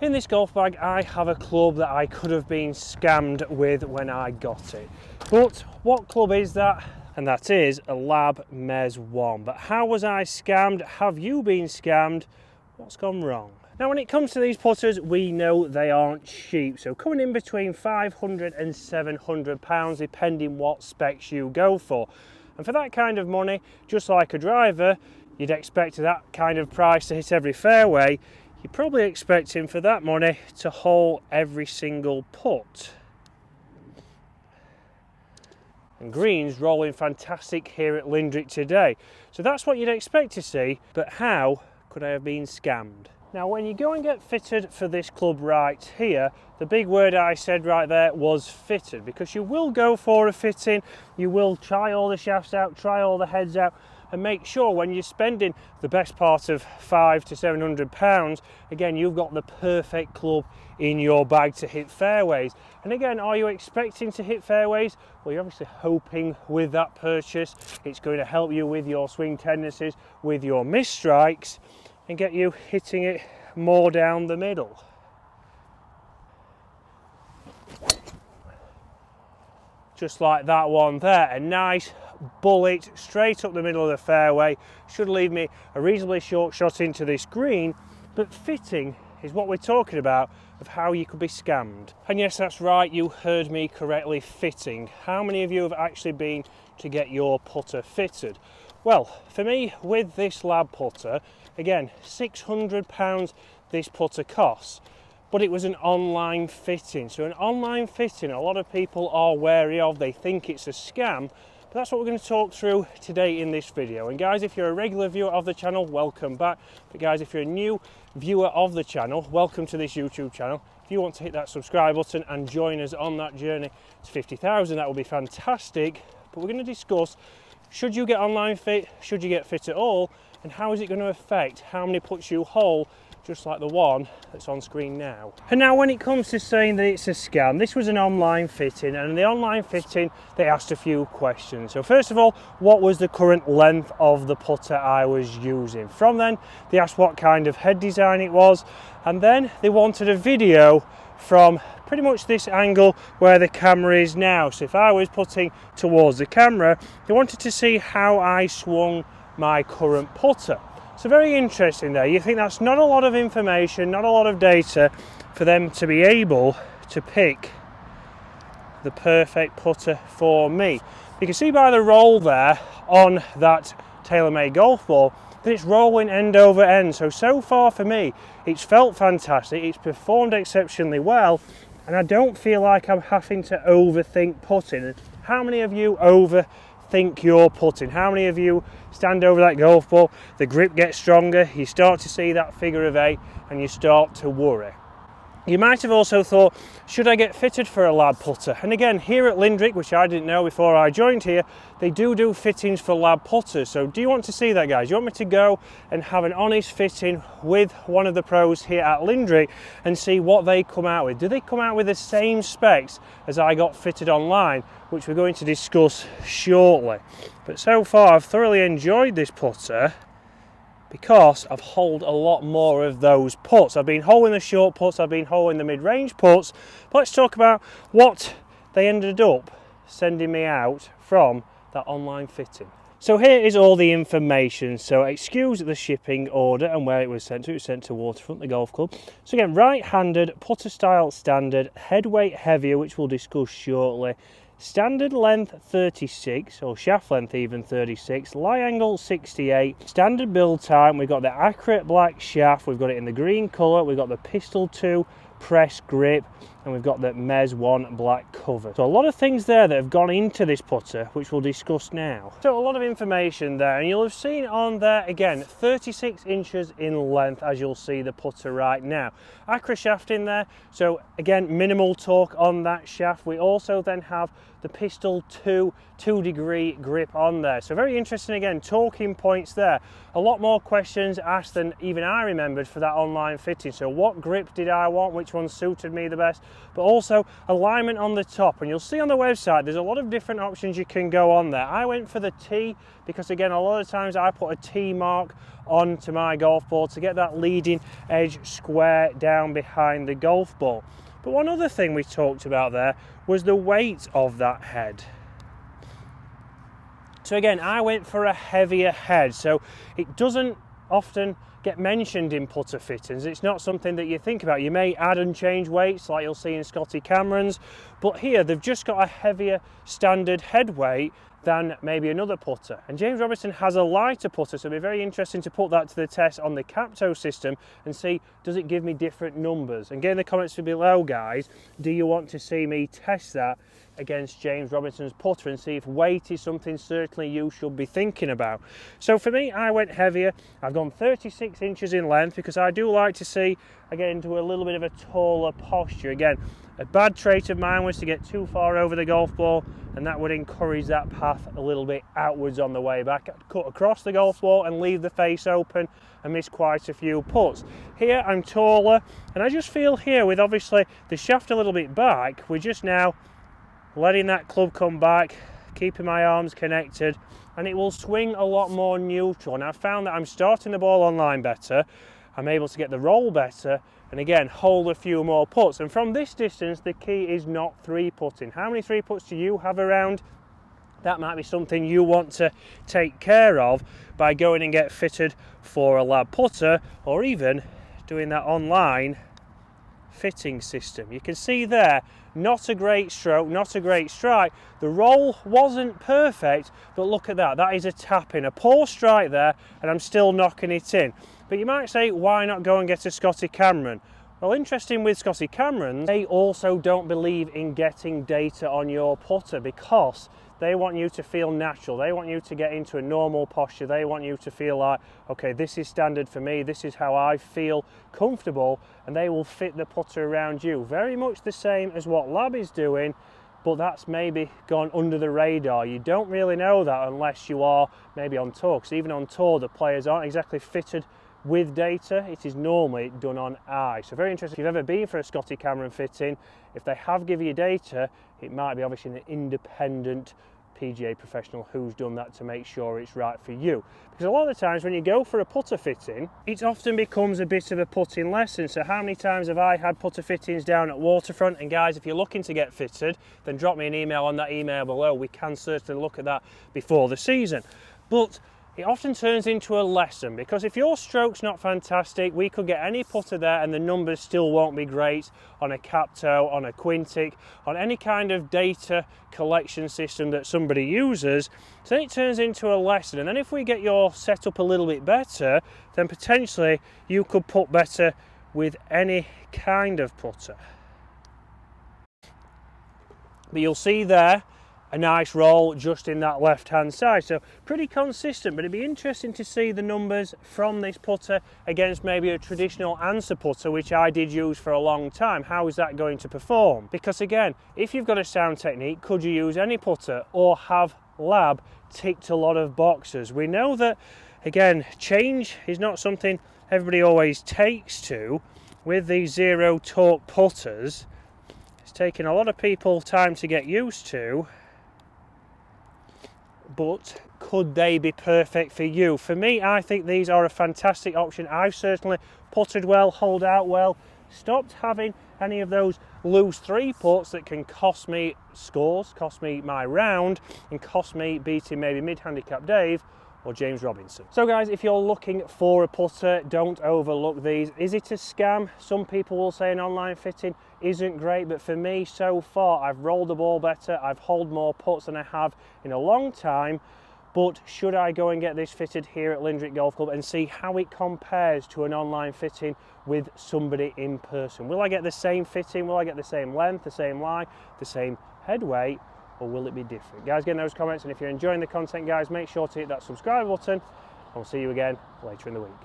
In this golf bag I have a club that I could have been scammed with when I got it. But what club is that? And that is a L.A.B'S 1. But how was I scammed? Have you been scammed? What's gone wrong? Now when it comes to these putters, we know they aren't cheap. So coming in between £500 and £700 depending what specs you go for. And for that kind of money, just like a driver, you'd expect that kind of price to hit every fairway. You're probably expecting for that money to hole every single putt. And greens rolling fantastic here at Lindrick today. So that's what you'd expect to see, but how could I have been scammed? Now when you go and get fitted for this club right here, the big word I said right there was fitted, because you will go for a fitting, you will try all the shafts out, try all the heads out, and make sure when you're spending the best part of £500 to £700, again, you've got the perfect club in your bag to hit fairways. And again, are you expecting to hit fairways? Well, you're obviously hoping with that purchase, it's going to help you with your swing tendencies, with your missed strikes, and get you hitting it more down the middle. Just like that one there, a nice bullet straight up the middle of the fairway. Should leave me a reasonably short shot into this green, but fitting is what we're talking about of how you could be scammed. And yes, that's right, you heard me correctly, fitting. How many of you have actually been to get your putter fitted? Well, for me, with this L.A.B putter, again, £600 this putter costs. But it was an online fitting. So an online fitting, a lot of people are wary of. They think it's a scam. But that's what we're going to talk through today in this video. And guys, if you're a regular viewer of the channel, welcome back. But guys, if you're a new viewer of the channel, welcome to this YouTube channel. If you want to hit that subscribe button and join us on that journey to 50,000, that would be fantastic. But we're going to discuss, should you get online fit? Should you get fit at all? And how is it going to affect how many putts you hole, just like the one that's on screen now. And now when it comes to saying that it's a scam, this was an online fitting, and in the online fitting they asked a few questions. So first of all, what was the current length of the putter I was using? From then they asked what kind of head design it was, and then they wanted a video from pretty much this angle where the camera is now. So if I was putting towards the camera, they wanted to see how I swung my current putter. So very interesting there. You think that's not a lot of information, not a lot of data for them to be able to pick the perfect putter for me. You can see by the roll there on that TaylorMade golf ball that it's rolling end over end. So far for me, it's felt fantastic. It's performed exceptionally well, and I don't feel like I'm having to overthink putting. How many of you overthink your putting? How many of you stand over that golf ball, the grip gets stronger, you start to see that figure of 8 and you start to worry? You might have also thought, should I get fitted for a L.A.B putter? And again, here at Lindrick, which I didn't know before I joined here, they do fittings for L.A.B putters. So do you want to see that, guys? You want me to go and have an honest fitting with one of the pros here at Lindrick and see what they come out with? Do they come out with the same specs as I got fitted online, which we're going to discuss shortly? But so far I've thoroughly enjoyed this putter, because I've holed a lot more of those putts. I've been holing the short putts, I've been holing the mid-range putts. But let's talk about what they ended up sending me out from that online fitting. So here is all the information. So excuse the shipping order and where it was sent to. It was sent to Waterfront, the golf club. So again, right-handed, putter style standard, head weight heavier, which we'll discuss shortly. Standard length 36, or shaft length even 36, lie angle 68, standard build time, we've got the accurate black shaft, we've got it in the green colour, we've got the Pistol 2 press grip, and we've got the L.A.B'S 1 black cover. So a lot of things there that have gone into this putter, which we'll discuss now. So a lot of information there, and you'll have seen on there, again, 36 inches in length, as you'll see the putter right now. Accurate shaft in there, so again, minimal torque on that shaft. We also then have the Pistol 2 2-degree grip on there. So very interesting, again, talking points there. A lot more questions asked than even I remembered for that online fitting. So what grip did I want? Which which one suited me the best, but also alignment on the top. And you'll see on the website there's a lot of different options you can go on there. I went for the T because, again, a lot of times I put a T mark onto my golf ball to get that leading edge square down behind the golf ball. But one other thing we talked about there was the weight of that head. So again, I went for a heavier head, so it doesn't often get mentioned in putter fittings. It's not something that you think about. You may add and change weights like you'll see in Scotty Cameron's, but here they've just got a heavier standard head weight than maybe another putter. And James Robinson has a lighter putter, so it'll be very interesting to put that to the test on the Capto system and see, does it give me different numbers? And get in the comments below, guys, do you want to see me test that against James Robinson's putter and see if weight is something certainly you should be thinking about? So for me, I went heavier. I've gone 36 inches in length because I do like to see I get into a little bit of a taller posture. Again, a bad trait of mine was to get too far over the golf ball, and that would encourage that path a little bit outwards on the way back. I'd cut across the golf ball and leave the face open and miss quite a few putts. Here I'm taller, and I just feel here with obviously the shaft a little bit back, we're just now letting that club come back, keeping my arms connected, and it will swing a lot more neutral. And I've found that I'm starting the ball on line better, I'm able to get the roll better, and again, hold a few more putts. And from this distance, the key is not three putting. How many three putts do you have around? That might be something you want to take care of by going and get fitted for a L.A.B putter, or even doing that online fitting system. You can see there, not a great stroke, not a great strike. The roll wasn't perfect, but look at that. That is a tap in, a poor strike there, and I'm still knocking it in. But you might say, why not go and get a Scotty Cameron? Well, interesting with Scotty Camerons, they also don't believe in getting data on your putter because they want you to feel natural. They want you to get into a normal posture. They want you to feel like, okay, this is standard for me. This is how I feel comfortable, and they will fit the putter around you. Very much the same as what L.A.B is doing, but that's maybe gone under the radar. You don't really know that unless you are maybe on tour, because even on tour, the players aren't exactly fitted with data. It is normally done on eye. So very interesting. If you've ever been for a Scotty Cameron fitting, if they have given you data, it might be obviously an independent PGA professional who's done that to make sure it's right for you. Because a lot of the times when you go for a putter fitting, it often becomes a bit of a putting lesson. So how many times have I had putter fittings down at Waterfront? And guys, if you're looking to get fitted, then drop me an email on that email below. We can certainly look at that before the season. But it often turns into a lesson, because if your stroke's not fantastic, we could get any putter there and the numbers still won't be great on a Capto, on a Quintic, on any kind of data collection system that somebody uses. So then it turns into a lesson, and then if we get your setup a little bit better, then potentially you could putt better with any kind of putter. But you'll see there a nice roll just in that left hand side, so pretty consistent. But it'd be interesting to see the numbers from this putter against maybe a traditional answer putter, which I did use for a long time. How is that going to perform? Because again, if you've got a sound technique, could you use any putter, or have L.A.B ticked a lot of boxes? We know that, again, change is not something everybody always takes to. With these zero torque putters, it's taken a lot of people time to get used to. But could they be perfect for you? For me, I think these are a fantastic option. I've certainly putted well, hold out well, stopped having any of those loose three putts that can cost me scores, cost me my round, and cost me beating maybe mid-handicap Dave or James Robinson. So guys, if you're looking for a putter, don't overlook these. Is it a scam? Some people will say an online fitting isn't great, but for me so far, I've rolled the ball better, I've held more putts than I have in a long time. But should I go and get this fitted here at Lindrick Golf Club and see how it compares to an online fitting with somebody in person? Will I get the same fitting? Will I get the same length, the same line, the same head weight? Or will it be different? Guys, get in those comments, and if you're enjoying the content, guys, make sure to hit that subscribe button, and we'll see you again later in the week.